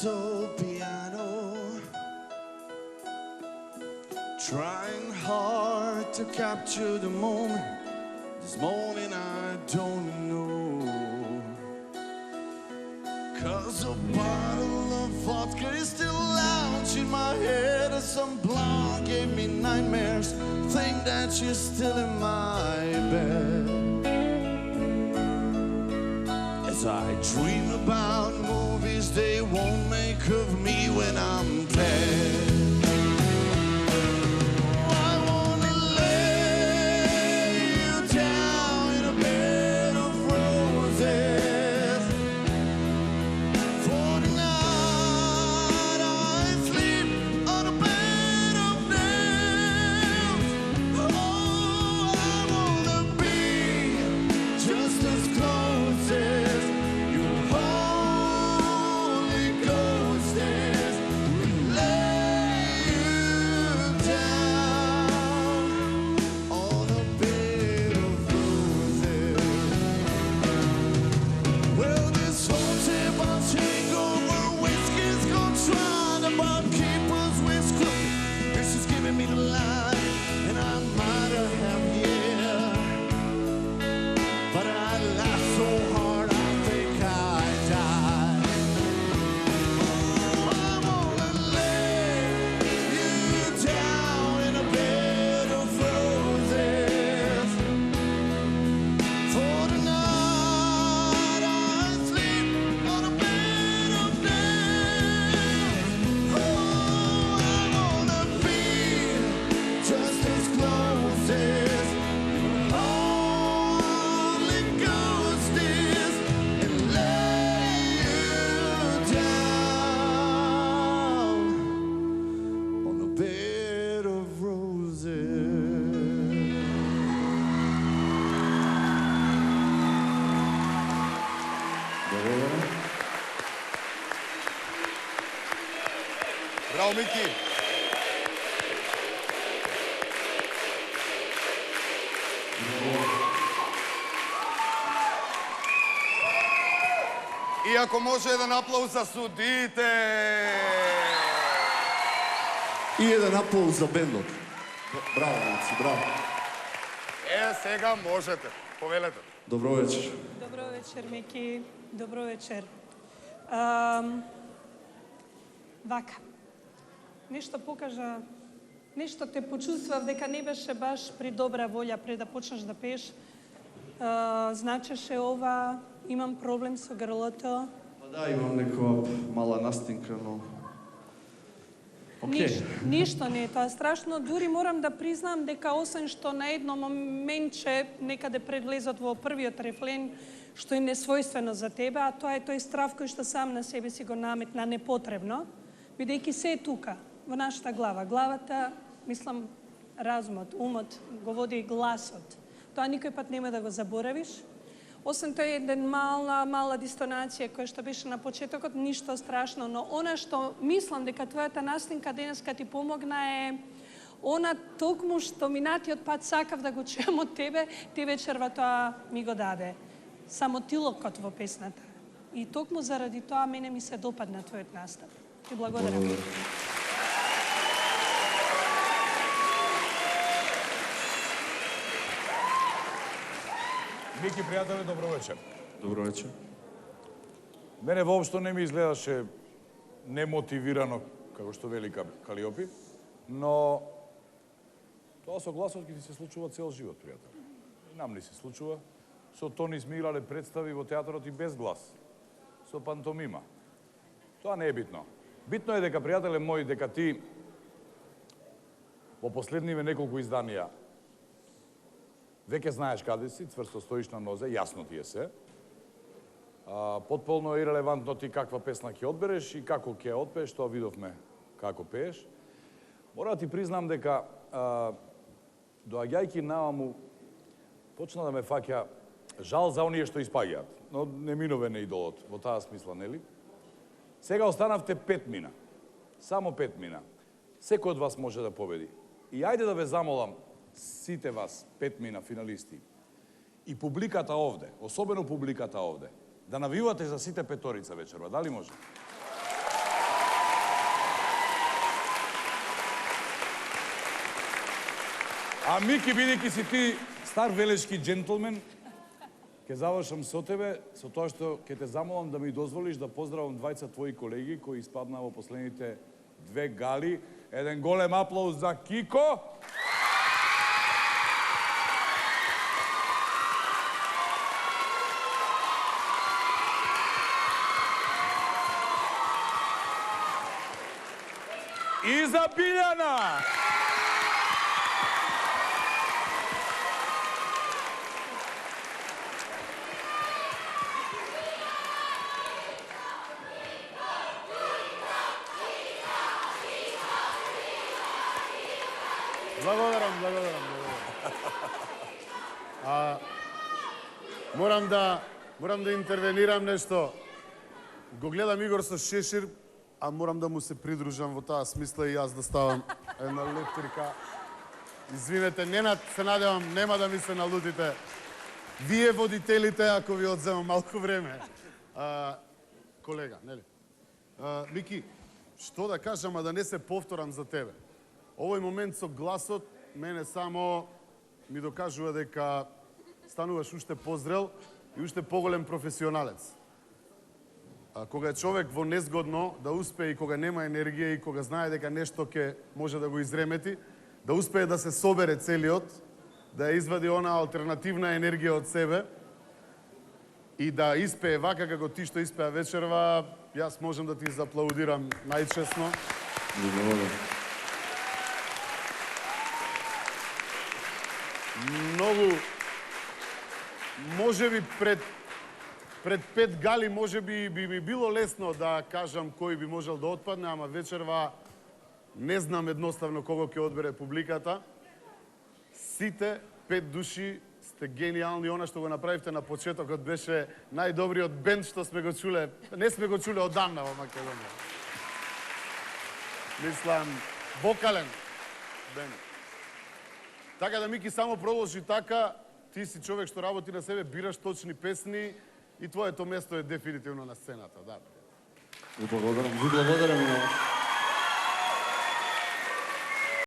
so piano, trying hard to capture the moment. This moment I don't know, 'cause a bottle of vodka is still lounge in my head, and some blonde gave me nightmares. Think that she's still in my bed. As I dream about movies they won't make of me when I'm dead. I wanna lay you down in a bed of roses. For the night I sleep on a bed of nails. Oh, I wanna be just as close as your Holy Ghost is, and lay you down on a bed of roses. Well, this whole tip I'll take over. Whiskey's gonna try the barkeepers with crooked. This is giving me the line, and I might have, yeah, but I laughed so hard I think I died. Oh, I wanna lay you down in a bed of roses. For the night I sleep on a bed of nails. Oh, I wanna be just as close as your Holy Ghost is, and lay you down on a bed of roses. Браво, Мики! И ако може еден аплауз за судите! И еден аплауз за бендот. Браво, момци, браво. Сега можете. Повелете. Добро вечер. Добро вечер, Мики. Добро вечер. Вака. Нешто покажа, нешто те почувствав дека не беше баш при добра волја пред да почнеш да пееш. Значеше ова, имам проблем со грлото. Па да, имам некоја мала настинка, но... Океј. Ништо не е тоа страшно. Дури морам да признам дека освен што на едно моментче некаде пред влезот во првиот рефлен, што е несвојствено за тебе, а тоа е тој страв кој што сам на себе си го наметна непотребно, бидејќи се е тука, во нашата глава. Главата, мислам, разумот, умот, го води гласот. Тоа никој пат нема да го заборавиш. Освен тоа е еден мала дистонација која што беше на почетокот, ништо страшно, но она што мислам дека твојата настинка денеска ти помогна е она токму што минатиот пат сакав да го чујам од тебе, ти вечерва тоа ми го даде. Само тилокот во песната. И токму заради тоа мене ми се допадна твојот настап. Ти благодарам. Мики, пријателе, добро вечер. Добро вечер. Мене воопшто не ми изгледаше немотивирано, како што вели Калиопи, но тоа со гласот ќе ти се случува цел живот, пријател. И нам ни се случува. Со Тони сме играле представи во театарот и без глас. Со пантомима. Тоа не е битно. Битно е дека, пријателе мој, дека ти во последниве неколку изданија веќе знаеш каде си, цврсто стоиш на нозе, јасно ти е се. Потполно ирелевантно ти каква песна ќе одбереш и како ќе одпееш, тоа видовме како пееш. Мора да ти признам дека доаѓајќи наваму почна да ме фаќа жал за оние што испаѓаат, но неминовен е идолот, во таа смисла, нели? Сега останавте 5 мина. Само 5 мина. Секој од вас може да победи. И ајде да ве замолам, сите вас, 5 мина финалисти, и публиката овде, особено публиката овде, да навивате за сите петорица вечерва. Дали може? А Мики, бидејќи си ти стар велешки джентлмен, ќе завршам со тебе, со тоа што ќе те замолам да ми дозволиш да поздравам двајца твои колеги кои испаднаа во последните 2 гали. Еден голем аплауз за Кико. И за Билјана. Благодарам. Морам да интервенирам нешто. Го гледам Игор со шешир, а морам да му се придружам во таа смисла и јас да ставам една електрика. Извинете, Ненад, се надевам, нема да ми се налутите. Вие водителите, ако ви одземам малку време. Колега, нели? Мики, што да кажам, а да не се повторам за тебе. Овој момент со гласот мене само ми докажува дека стануваш уште позрел и уште поголем професионалец. Кога е човек во незгодно, да успее и кога нема енергија и кога знае дека нешто ќе може да го изремети, да успее да се собере целиот, да ја извади она алтернативна енергија од себе и да испее вака како ти што испеа вечерва, јас можам да ти заплаудирам најчесно. Многу, може би пред 5 гали може би ми било лесно да кажам кој би можел да отпадне, ама вечерва не знам едноставно кого ќе одбере публиката. Сите 5 души сте гениални, она што го направивте на почетокот беше најдобриот бенд што сме го чуле, не сме го чуле одамна во Македонија. Мислам, вокален бенд. Така да, Мики, само продолжи така, ти си човек што работи на себе, бираш точни песни и твоето место е дефинитивно на сцената, да. Ви благодарам,